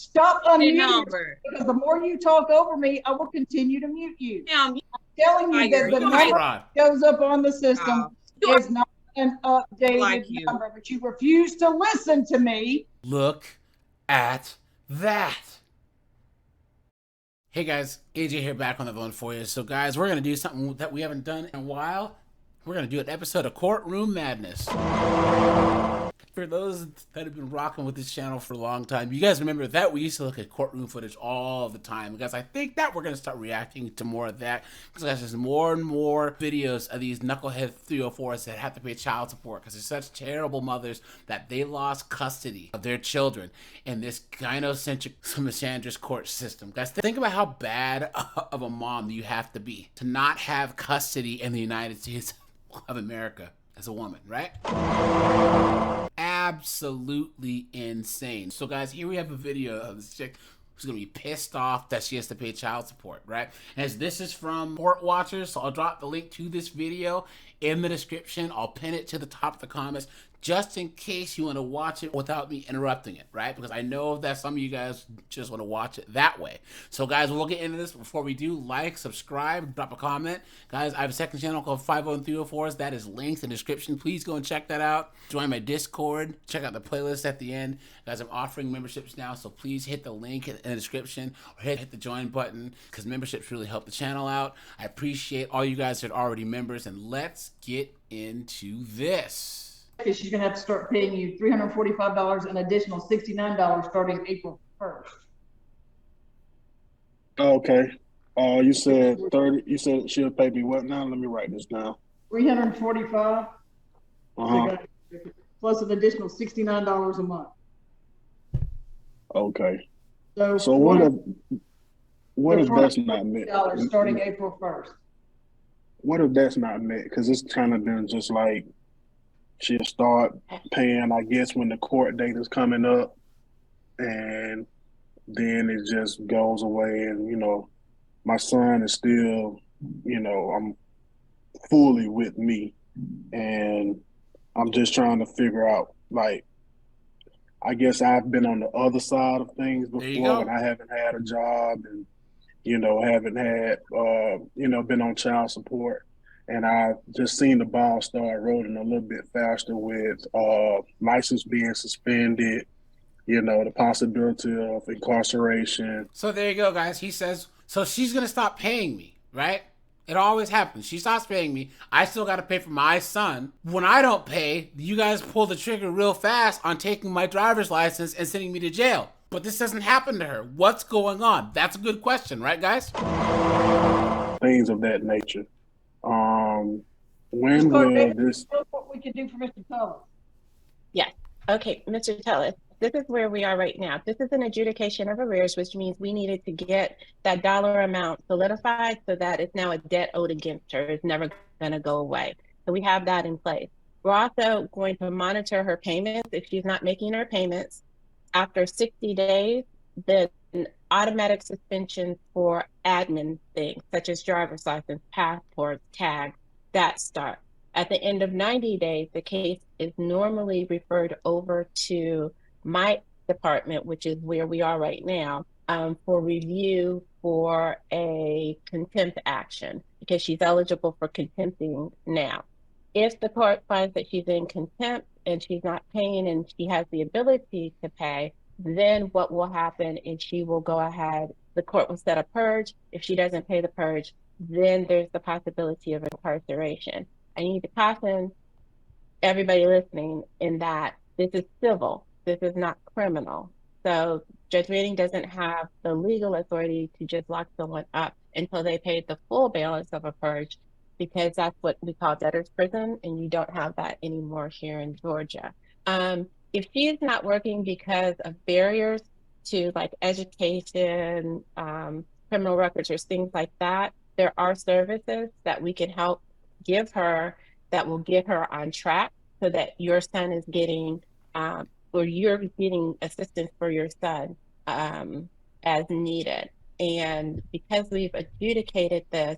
Stop The unmuting number. because the more you talk over me, I will continue to mute you. Ma'am, you Telling you that liar. the You number fraud. goes up on the system you is not an updated like you. number, but you refuse to listen to me. Look at that. Hey guys, AJ here back on the phone for you. So guys, we're going to do something that we haven't done in a while. We're going to do an episode of Courtroom Madness. For those that have been rocking with this channel for a long time, you guys remember that we used to look at courtroom footage all the time. Guys, I think that we're going to start reacting to more of that. Because guys, there's more and more videos of these knucklehead 304s that have to pay child support. Because they're such terrible mothers that they lost custody of their children in this gynocentric misandrous court system. Guys, think about how bad of a mom you have to be to not have custody in the United States of America as a woman, right? Absolutely insane. So guys, here we have a video of this chick who's gonna be pissed off that she has to pay child support, right? As this is from Court Watchers, so I'll drop the link to this video in the description. I'll pin it to the top of the comments just in case you want to watch it without me interrupting it, right? Because I know that some of you guys just want to watch it that way. So guys, we'll get into this. Before we do, like, subscribe, drop a comment. Guys, I have a second channel called 50304s. That is linked in the description. Please go and check that out. Join my Discord. Check out the playlist at the end. Guys, I'm offering memberships now, so please hit the link in the description or hit the join button because memberships really help the channel out. I appreciate all you guys that are already members, and let's get into this. Because she's going to have to start paying you $345 and additional $69 starting April 1st. Okay. You said 30. You said she'll pay me what now? Let me write this down. $345 plus an additional $69 a month. Okay. So what if that's not met? Starting April 1st. What if that's not met? Because it's kind of been just like she'll start paying, I guess, when the court date is coming up, and then it just goes away. And my son is still, I'm fully with me, and I'm just trying to figure out, like, I guess I've been on the other side of things before, and I haven't had a job, and haven't had, been on child support. And I've just seen the ball start rolling a little bit faster with license being suspended, the possibility of incarceration. So there you go, guys. He says, so she's going to stop paying me, right? It always happens. She stops paying me. I still got to pay for my son. When I don't pay, you guys pull the trigger real fast on taking my driver's license and sending me to jail. But this doesn't happen to her. What's going on? That's a good question, right, guys? Things of that nature. When will this? What we can do for Mr. Tullis? Yes. Okay, Mr. Tullis, this is where we are right now. This is an adjudication of arrears, which means we needed to get that dollar amount solidified so that it's now a debt owed against her. It's never going to go away. So we have that in place. We're also going to monitor her payments. If she's not making her payments, after 60 days, the automatic suspension for admin things, such as driver's license, passports, tags, that start. At the end of 90 days, the case is normally referred over to my department, which is where we are right now, for review for a contempt action, because she's eligible for contempting now. If the court finds that she's in contempt and she's not paying and she has the ability to pay, then what will happen is she will go ahead, the court will set a purge. If she doesn't pay the purge, then there's the possibility of incarceration. I need to caution everybody listening in that this is civil, this is not criminal. So Judge Manning doesn't have the legal authority to just lock someone up until they paid the full balance of a purge, because that's what we call debtor's prison, and you don't have that anymore here in Georgia. If she is not working because of barriers to like education, criminal records, or things like that, there are services that we can help give her that will get her on track so that your son is getting, or you're getting assistance for your son as needed. And because we've adjudicated this,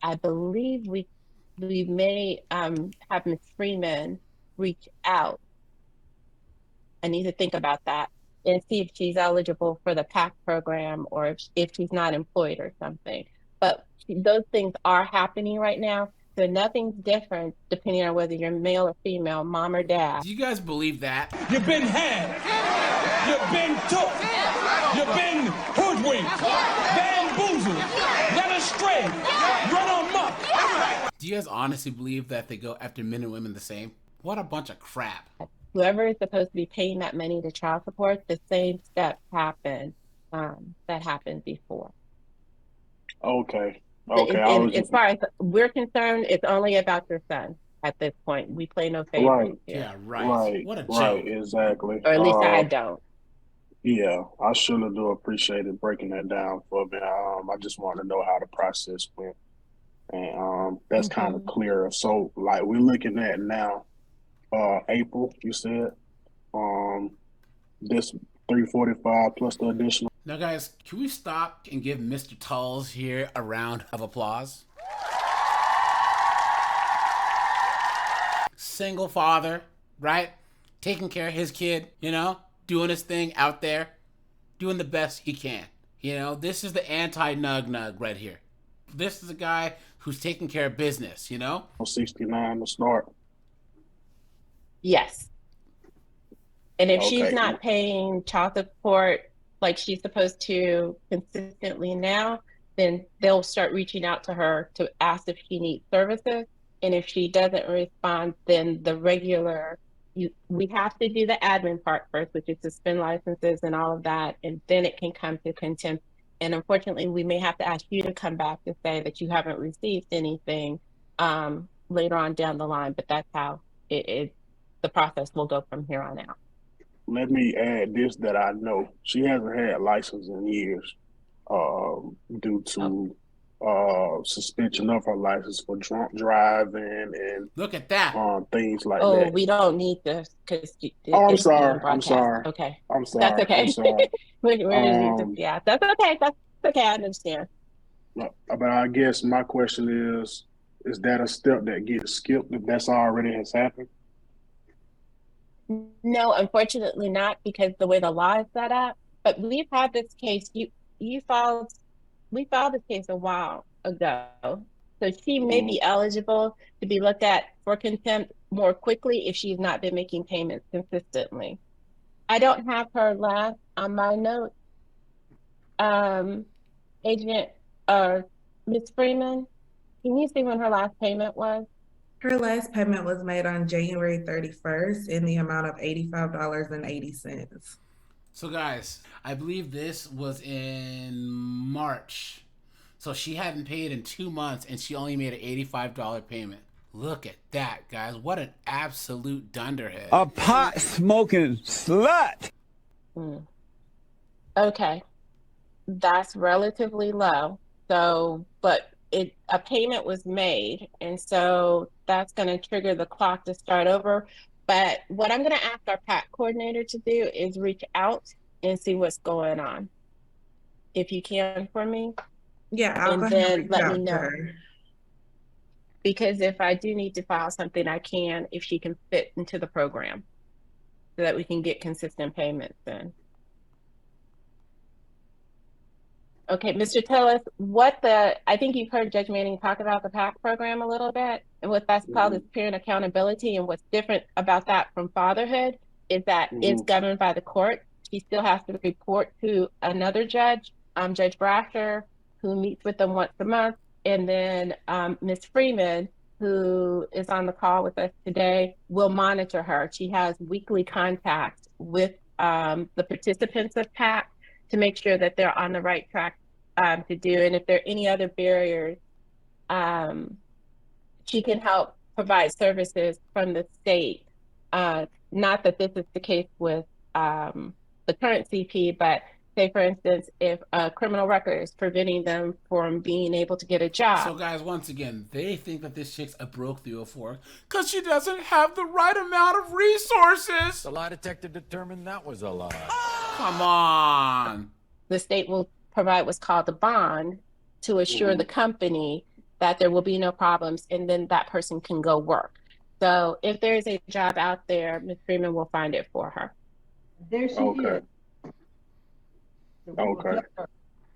I believe we may have Ms. Freeman reach out. I need to think about that. and see if she's eligible for the PAC program or if she's not employed or something. But those things are happening right now. So nothing's different depending on whether you're male or female, mom or dad. Do you guys believe that? You've been had. You've been took. You've been hoodwinked, bamboozled, led astray, run amok. Do you guys honestly believe that they go after men and women the same? What a bunch of crap. Whoever is supposed to be paying that money to child support, the same steps happen that happened before. Okay. As far as we're concerned, it's only about your son at this point. We play no favorites Right. here. Yeah, right. Right. What a joke. Right. Exactly. Or at least I don't. Yeah, I surely do appreciate it breaking that down for me. I just want to know how the process went, and that's kind of clearer. So, like, we're looking at now, April. You said, this 345 plus the additional. Now, guys, can we stop and give Mr. Tulls here a round of applause? Single father, right? Taking care of his kid, you know? Doing his thing out there, doing the best he can. You know, this is the anti-nug right here. This is a guy who's taking care of business, you know? 69 to start. Yes. And if she's Okay. not paying child support like she's supposed to consistently now, then they'll start reaching out to her to ask if she needs services. And if she doesn't respond, then the regular we have to do the admin part first, which is suspend licenses and all of that, and then it can come to contempt. And unfortunately, we may have to ask you to come back to say that you haven't received anything later on down the line. But that's how the process will go from here on out. Let me add this that I know. She hasn't had license in years due to suspension of her license for drunk driving and look at that things like that. Oh, we don't need this because I'm sorry. I'm sorry. Okay, I'm sorry. that's okay. I'm sorry. Yeah, that's okay. That's okay. I understand. But I guess my question is that a step that gets skipped if that's already has happened? No, unfortunately not, because the way the law is set up. But we've had this case. We filed this case a while ago, so she may be eligible to be looked at for contempt more quickly if she's not been making payments consistently. I don't have her last on my note. Agent Ms. Freeman, can you see when her last payment was? Her last payment was made on January 31st in the amount of $85.80. So guys, I believe this was in March. So she hadn't paid in 2 months and she only made an $85 payment. Look at that, guys. What an absolute dunderhead. A pot smoking slut. Okay. That's relatively low. So, but a payment was made, and so that's going to trigger the clock to start over. But what I'm going to ask our PAC coordinator to do is reach out and see what's going on. If you can for me. Yeah, I'll and go then ahead and let me know. Because if I do need to file something, I can, if she can fit into the program, so that we can get consistent payments in. Okay, Mr. Tillis, I think you've heard Judge Manning talk about the PAC program a little bit, and what that's called is parent accountability. And what's different about that from fatherhood is that it's governed by the court. She still has to report to another judge, Judge Brasher, who meets with them once a month. And then Ms. Freeman, who is on the call with us today, will monitor her. She has weekly contact with the participants of PAC to make sure that they're on the right track to do. And if there are any other barriers, she can help provide services from the state. Not that this is the case with the current CP, but say, for instance, if a criminal record is preventing them from being able to get a job. So guys, once again, they think that this chick's a broke 304 because she doesn't have the right amount of resources. The lie detector determined that was a lie. Come on. The state will provide what's called a bond to assure the company that there will be no problems, and then that person can go work. So if there's a job out there, Ms. Freeman will find it for her. There she is. Okay.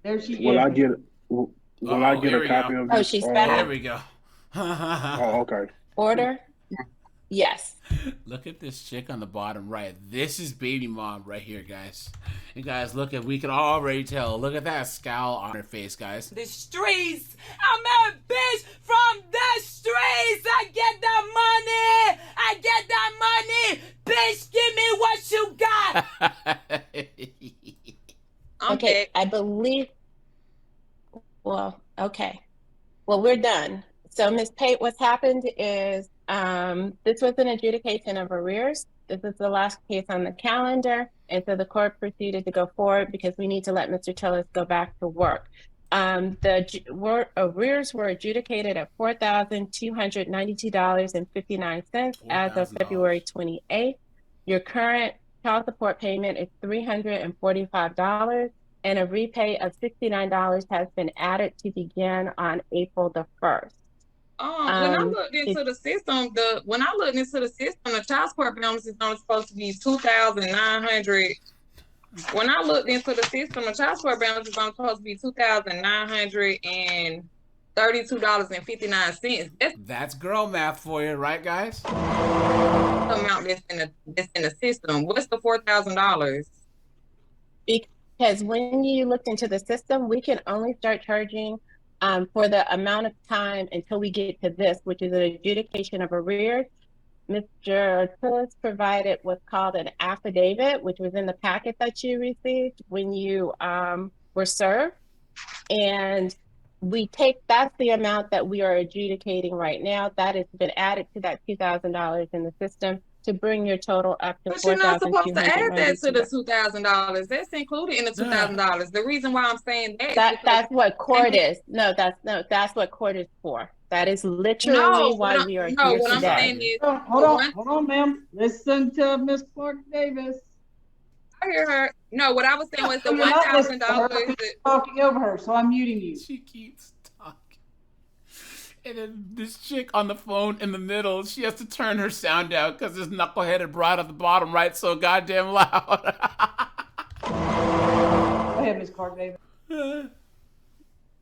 There she Will is. I get will I get Here a we copy go. of Oh, this? she's There back. we go. Oh, okay. Order? Yes. Look at this chick on the bottom right. This is baby mom right here, guys. And guys, look at, we can already tell. Look at that scowl on her face, guys. The streets. I'm a bitch from the streets. I get that money. I get that money. Bitch, give me what you got. Okay, I believe. Well, okay. Well, we're done. So, Ms. Pate, what's happened is this was an adjudication of arrears. This is the last case on the calendar. And so the court proceeded to go forward because we need to let Mr. Tillis go back to work. The arrears were adjudicated at $4,292.59 as of February 28th. Your current child support payment is $345, and a repay of $69 has been added to begin on April the 1st. When I looked into the system, the child support balance is only supposed to be $2,900. When I looked into the system, the child support balance is only supposed to be $2,932.59. That's girl math for you, right, guys? The amount that's in the system. What's the $4,000? Because when you looked into the system, we can only start charging for the amount of time until we get to this, which is an adjudication of arrears. Mr. Tillis provided what's called an affidavit, which was in the packet that you received when you were served. And that's the amount that we are adjudicating right now. That has been added to that $2,000 in the system to bring your total up to $4,292. But you're not supposed to add that to the $2,000. That's included in the $2,000. The reason why I'm saying that's what court is. That's what court is for. That is literally why we are here what today. I'm saying is, hold on, ma'am. Listen to Miss Clark Davis. I hear her. No, what I was saying was the $1,000. Talking over her, so I'm muting you. She keeps talking. And then this chick on the phone in the middle, she has to turn her sound down because this knucklehead had brought at the bottom right so goddamn loud. Go ahead, Miss Clark Davis.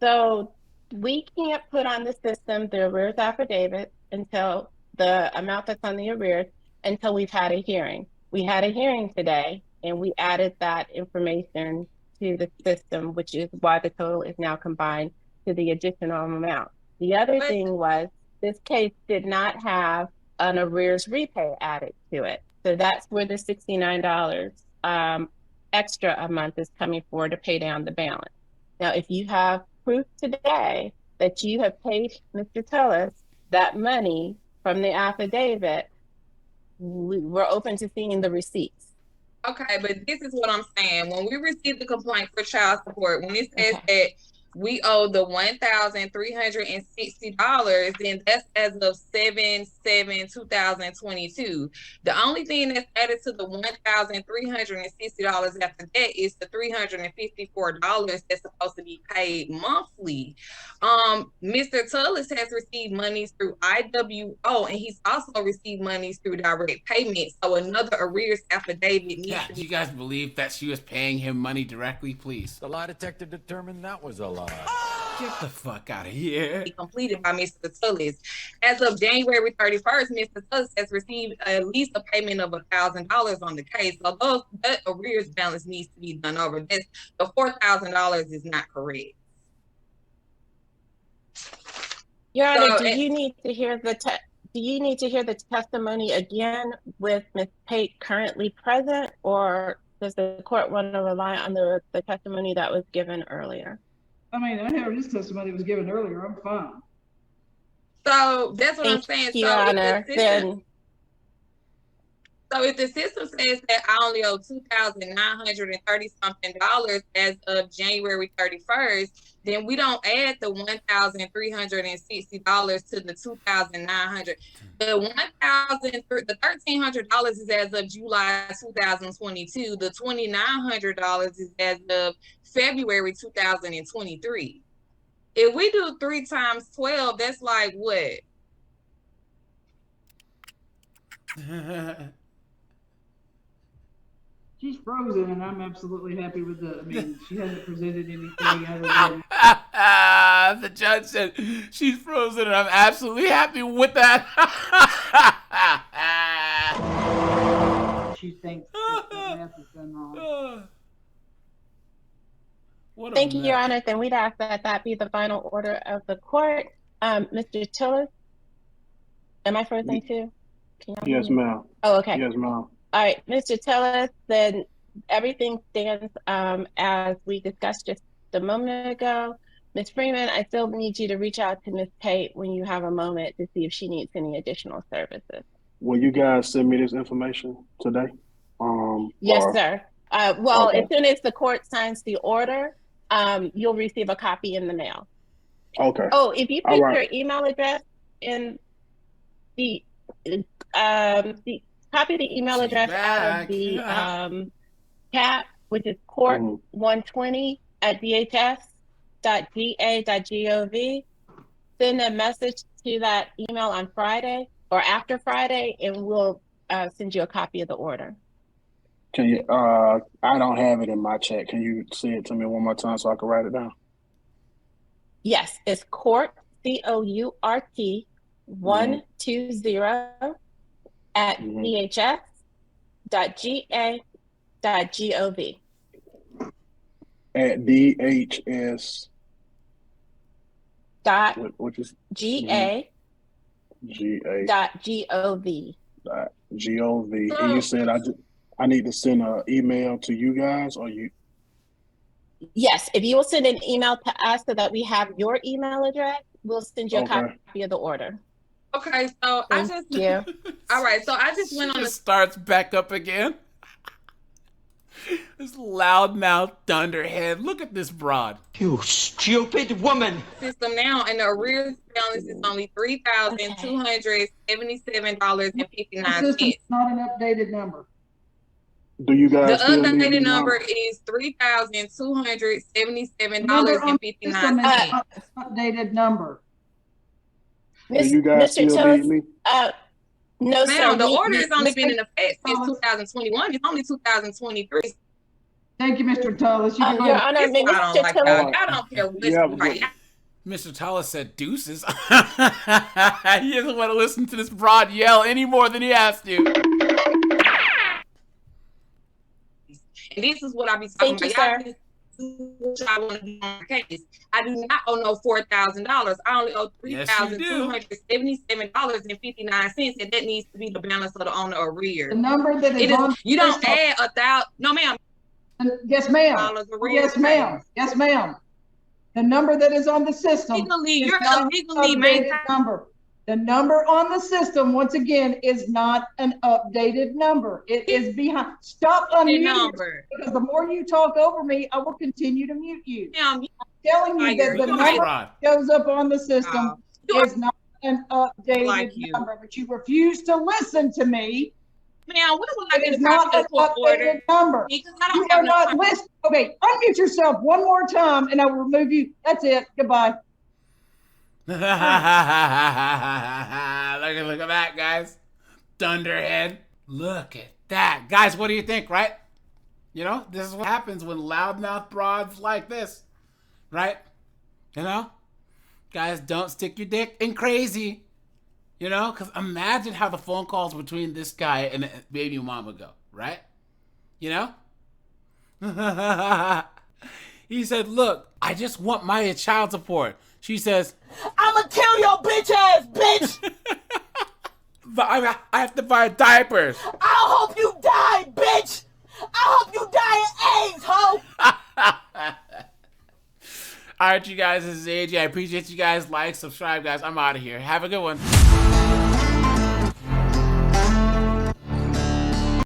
So we can't put on the system the arrears affidavit until the amount that's on the arrears until we've had a hearing. We had a hearing today and we added that information to the system, which is why the total is now combined to the additional amount. The other thing was this case did not have an arrears repay added to it. So that's where the $69 extra a month is coming for to pay down the balance. Now, if you have proof today that you have paid Mr. Tillis that money from the affidavit, we're open to seeing the receipts. Okay, but this is what I'm saying. When we received the complaint for child support, when it says that we owe the $1,360, then that's as of 7/7/2022. The only thing that's added to the $1,360 after that is the $354 that's supposed to be paid monthly. Mr. Tullis has received monies through IWO, and he's also received monies through direct payment. So another arrears affidavit needs to be. Do you guys believe that she was paying him money directly, please? The lie detector determined that was a lie. Get the fuck out of here. Completed by Mr. Tullis. As of January 31st, Mr. Tullis has received at least a payment of $1,000 on the case. So that arrears balance needs to be done over. The $4,000 is not correct. Your Honor, do you need to hear the testimony again with Ms. Pate currently present, or does the court want to rely on the testimony that was given earlier? I mean, I heard his testimony was given earlier. I'm fine. So that's what I'm saying. Your Honor, So if the system says that I only owe $2,930 something as of January 31st, then we don't add the $1,360 to the $2,900. The $1,300 is as of July 2022. The $2,900 is as of February 2023. If we do 3 times 12, that's like what? She's frozen, and I'm absolutely happy with I mean, she hasn't presented anything other than. The judge said she's frozen, and I'm absolutely happy with that. She thinks that the math is done wrong. Thank you, Your Honor. Then we'd ask that be the final order of the court. Mr. Tillis, am I frozen too? Yes, ma'am. Oh, okay. Yes, ma'am. All right, Mr. Tillis, then everything stands as we discussed just a moment ago. Ms. Freeman, I still need you to reach out to Ms. Pate when you have a moment to see if she needs any additional services. Will you guys send me this information today? Yes, sir. Well, Okay. as soon as the court signs the order, you'll receive a copy in the mail. Okay. Oh, if you All put right. your email address in the copy the email address out of the chat, which is court120@dhs.ga.gov. Send a message to that email on Friday or after Friday, and we'll send you a copy of the order. Can you? I don't have it in my chat. Can you say it to me one more time so I can write it down? Yes, it's court, COURT 120@dhs.ga.gov. At DHS. Which is GA. .gov. .gov. And you said I need to send an email to you guys, or you? Yes, if you will send an email to us so that we have your email address, we'll send you a copy of the order. Okay, so Thank you. All right, so I just went on the starts back up again. This loudmouth dunderhead. Look at this broad. You stupid woman. System now, and the arrears balance is only $3,277.59. The system's not an updated number. Do you guys? The still need updated me number on- is $3,277.59. Updated number. Do you guys Mr. still Tillis, need me? no, sir. Ma'am, the order has only been in effect since 2021. It's only 2023. Thank you, Mr. Tullis. You can Your go. Honor, This is why I don't Mr. like Tillis. y'all. Y'all don't care what's right. Mr. Tullis said deuces. He doesn't want to listen to this broad yell any more than he has to. And this is what I be talking Thank about. you, Y'all just do what I want to do on my case. I do not owe no $4,000. I only owe $3,277.59, and that needs to be the balance of the owner arrears. The number that is on. You don't add $1,000. No, ma'am. Yes, ma'am. Arrears. Yes, ma'am. Yes, ma'am. The number that is on the system. Legally, is you're not an illegally updated maintained. number. The number on the system, once again, is not an updated number. It is behind. Stop unmuting number. because the more you talk over me, I will continue to mute you. Ma'am, I'm telling you that the number that shows up on the system is not an updated number, but you refuse to listen to me. Ma'am, when will I get It's a not copy an of the court order? updated number. Because I You don't are have no not time. listening. Okay, unmute yourself one more time and I will remove you. That's it. Goodbye. Look at that, guys. Dunderhead. Look at that. Guys, what do you think, right? You know, this is what happens when loudmouth broads like this, right? You know? Guys, don't stick your dick in crazy. You know? Because imagine how the phone calls between this guy and baby mama go, right? You know? He said, look, I just want my child support. She says, I'ma kill your bitch ass, bitch! I have to buy diapers. I'll hope you die, bitch! I hope you die of AIDS, ho! All right, you guys, this is AJ. I appreciate you guys. Like, subscribe, guys. I'm out of here. Have a good one.